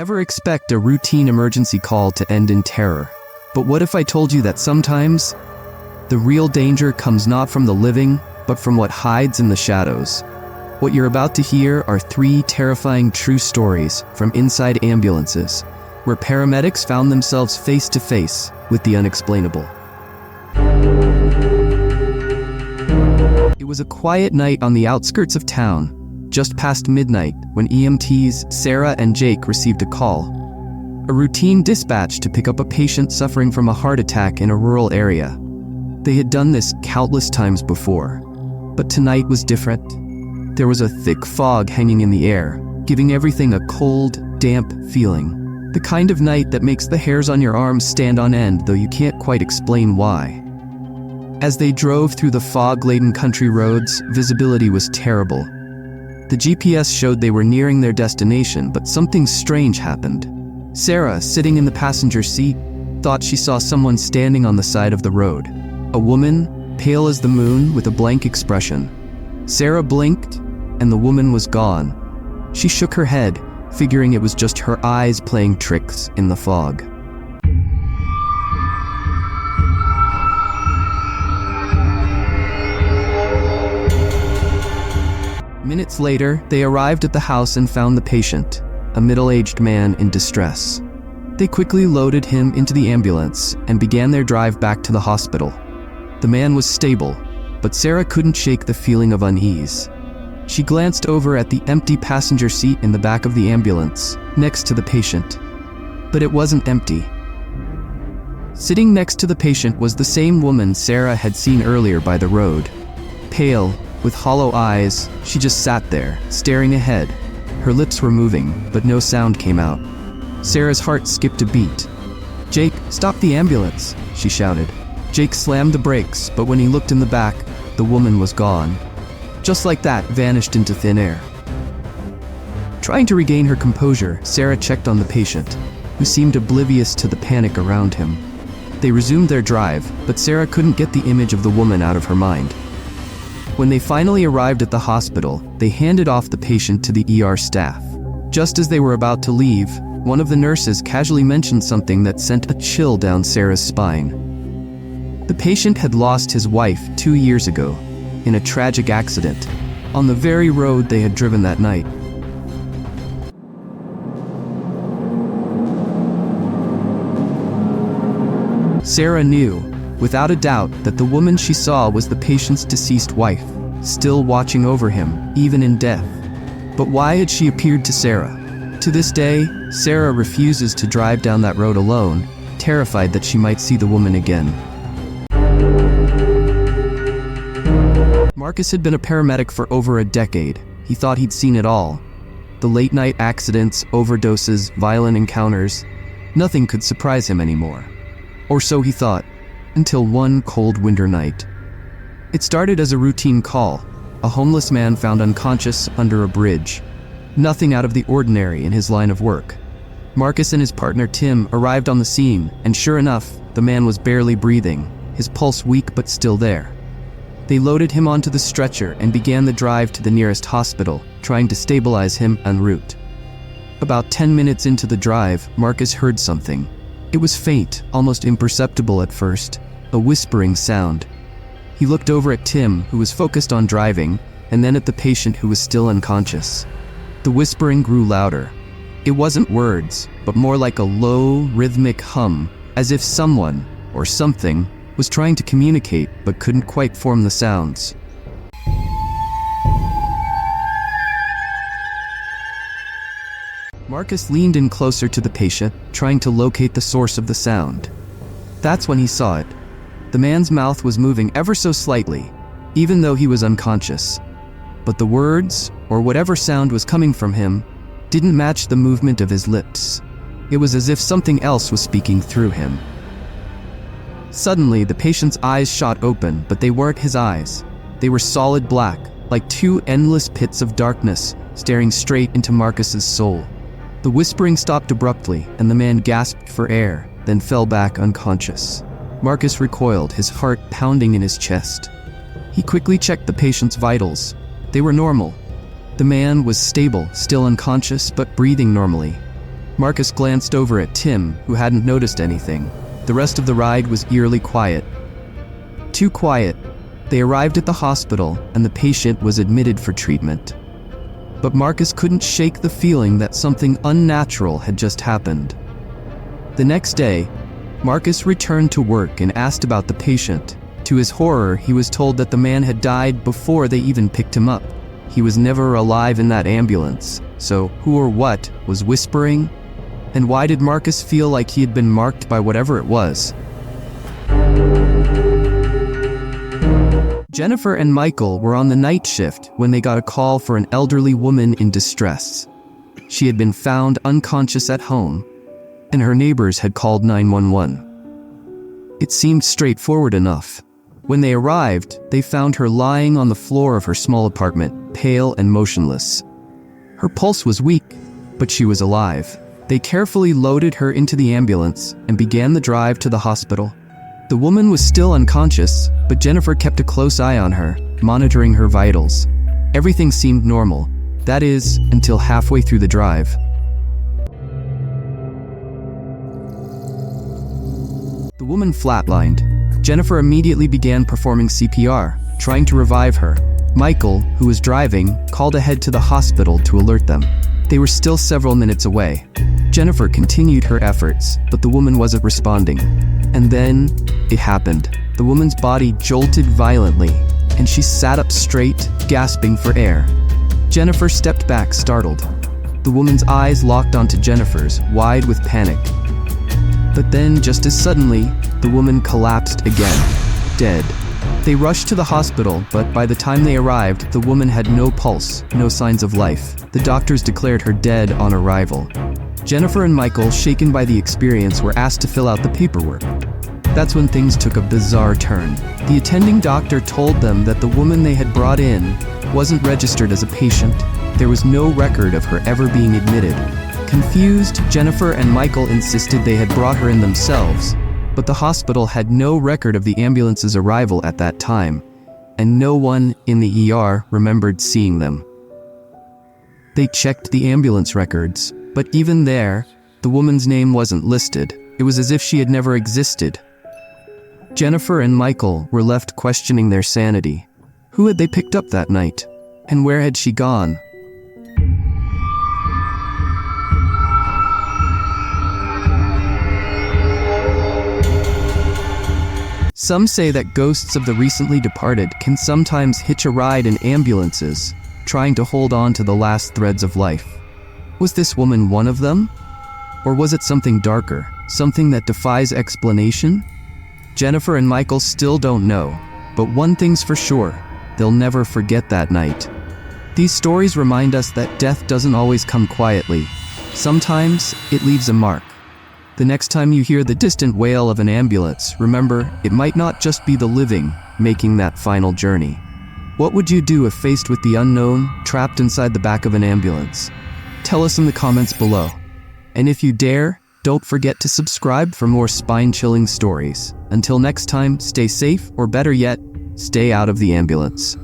never expect a routine emergency call to end in terror. But what if I told you that sometimes the real danger comes not from the living, but from what hides in the shadows? What you're about to hear are 3 terrifying true stories from inside ambulances, where paramedics found themselves face to face with the unexplainable. It was a quiet night on the outskirts of town, just past midnight, when EMTs Sarah and Jake received a call. A routine dispatch to pick up a patient suffering from a heart attack in a rural area. They had done this countless times before, but tonight was different. There was a thick fog hanging in the air, giving everything a cold, damp feeling. The kind of night that makes the hairs on your arms stand on end, though you can't quite explain why. As they drove through the fog-laden country roads, visibility was terrible. The GPS showed they were nearing their destination, but something strange happened. Sarah, sitting in the passenger seat, thought she saw someone standing on the side of the road. A woman, pale as the moon, with a blank expression. Sarah blinked, and the woman was gone. She shook her head, figuring it was just her eyes playing tricks in the fog. Minutes later, they arrived at the house and found the patient, a middle-aged man in distress. They quickly loaded him into the ambulance and began their drive back to the hospital. The man was stable, but Sarah couldn't shake the feeling of unease. She glanced over at the empty passenger seat in the back of the ambulance, next to the patient. But it wasn't empty. Sitting next to the patient was the same woman Sarah had seen earlier by the road. Pale, with hollow eyes, she just sat there, staring ahead. Her lips were moving, but no sound came out. Sarah's heart skipped a beat. "Jake, stop the ambulance," she shouted. Jake slammed the brakes, but when he looked in the back, the woman was gone. Just like that, vanished into thin air. Trying to regain her composure, Sarah checked on the patient, who seemed oblivious to the panic around him. They resumed their drive, but Sarah couldn't get the image of the woman out of her mind. When they finally arrived at the hospital, they handed off the patient to the ER staff. Just as they were about to leave, one of the nurses casually mentioned something that sent a chill down Sarah's spine. The patient had lost his wife 2 years ago, in a tragic accident, on the very road they had driven that night. Sarah knew, without a doubt, that the woman she saw was the patient's deceased wife, still watching over him, even in death. But why had she appeared to Sarah? To this day, Sarah refuses to drive down that road alone, terrified that she might see the woman again. Marcus had been a paramedic for over a decade. He thought he'd seen it all. The late-night accidents, overdoses, violent encounters. Nothing could surprise him anymore. Or so he thought, until one cold winter night. It started as a routine call, a homeless man found unconscious under a bridge. Nothing out of the ordinary in his line of work. Marcus and his partner Tim arrived on the scene, and sure enough, the man was barely breathing, his pulse weak but still there. They loaded him onto the stretcher and began the drive to the nearest hospital, trying to stabilize him en route. About 10 minutes into the drive, Marcus heard something. It was faint, almost imperceptible at first, a whispering sound. He looked over at Tim, who was focused on driving, and then at the patient who was still unconscious. The whispering grew louder. It wasn't words, but more like a low, rhythmic hum, as if someone, or something, was trying to communicate but couldn't quite form the sounds. Marcus leaned in closer to the patient, trying to locate the source of the sound. That's when he saw it. The man's mouth was moving ever so slightly, even though he was unconscious. But the words, or whatever sound was coming from him, didn't match the movement of his lips. It was as if something else was speaking through him. Suddenly, the patient's eyes shot open, but they weren't his eyes. They were solid black, like 2 endless pits of darkness, staring straight into Marcus's soul. The whispering stopped abruptly, and the man gasped for air, then fell back unconscious. Marcus recoiled, his heart pounding in his chest. He quickly checked the patient's vitals. They were normal. The man was stable, still unconscious, but breathing normally. Marcus glanced over at Tim, who hadn't noticed anything. The rest of the ride was eerily quiet. Too quiet. They arrived at the hospital, and the patient was admitted for treatment. But Marcus couldn't shake the feeling that something unnatural had just happened. The next day, Marcus returned to work and asked about the patient. To his horror, he was told that the man had died before they even picked him up. He was never alive in that ambulance. So who or what was whispering? And why did Marcus feel like he had been marked by whatever it was? Jennifer and Michael were on the night shift when they got a call for an elderly woman in distress. She had been found unconscious at home, and her neighbors had called 911. It seemed straightforward enough. When they arrived, they found her lying on the floor of her small apartment, pale and motionless. Her pulse was weak, but she was alive. They carefully loaded her into the ambulance and began the drive to the hospital. The woman was still unconscious, but Jennifer kept a close eye on her, monitoring her vitals. Everything seemed normal. That is, until halfway through the drive. The woman flatlined. Jennifer immediately began performing CPR, trying to revive her. Michael, who was driving, called ahead to the hospital to alert them. They were still several minutes away. Jennifer continued her efforts, but the woman wasn't responding. And then, it happened. The woman's body jolted violently, and she sat up straight, gasping for air. Jennifer stepped back, startled. The woman's eyes locked onto Jennifer's, wide with panic. But then, just as suddenly, the woman collapsed again, dead. They rushed to the hospital, but by the time they arrived, the woman had no pulse, no signs of life. The doctors declared her dead on arrival. Jennifer and Michael, shaken by the experience, were asked to fill out the paperwork. That's when things took a bizarre turn. The attending doctor told them that the woman they had brought in wasn't registered as a patient. There was no record of her ever being admitted. Confused, Jennifer and Michael insisted they had brought her in themselves, but the hospital had no record of the ambulance's arrival at that time, and no one in the ER remembered seeing them. They checked the ambulance records, but even there, the woman's name wasn't listed. It was as if she had never existed. Jennifer and Michael were left questioning their sanity. Who had they picked up that night? And where had she gone? Some say that ghosts of the recently departed can sometimes hitch a ride in ambulances, trying to hold on to the last threads of life. Was this woman one of them? Or was it something darker, something that defies explanation? Jennifer and Michael still don't know, but one thing's for sure, they'll never forget that night. These stories remind us that death doesn't always come quietly. Sometimes it leaves a mark. The next time you hear the distant wail of an ambulance, remember, it might not just be the living making that final journey. What would you do if faced with the unknown, trapped inside the back of an ambulance? Tell us in the comments below. And if you dare, don't forget to subscribe for more spine-chilling stories. Until next time, stay safe, or better yet, stay out of the ambulance.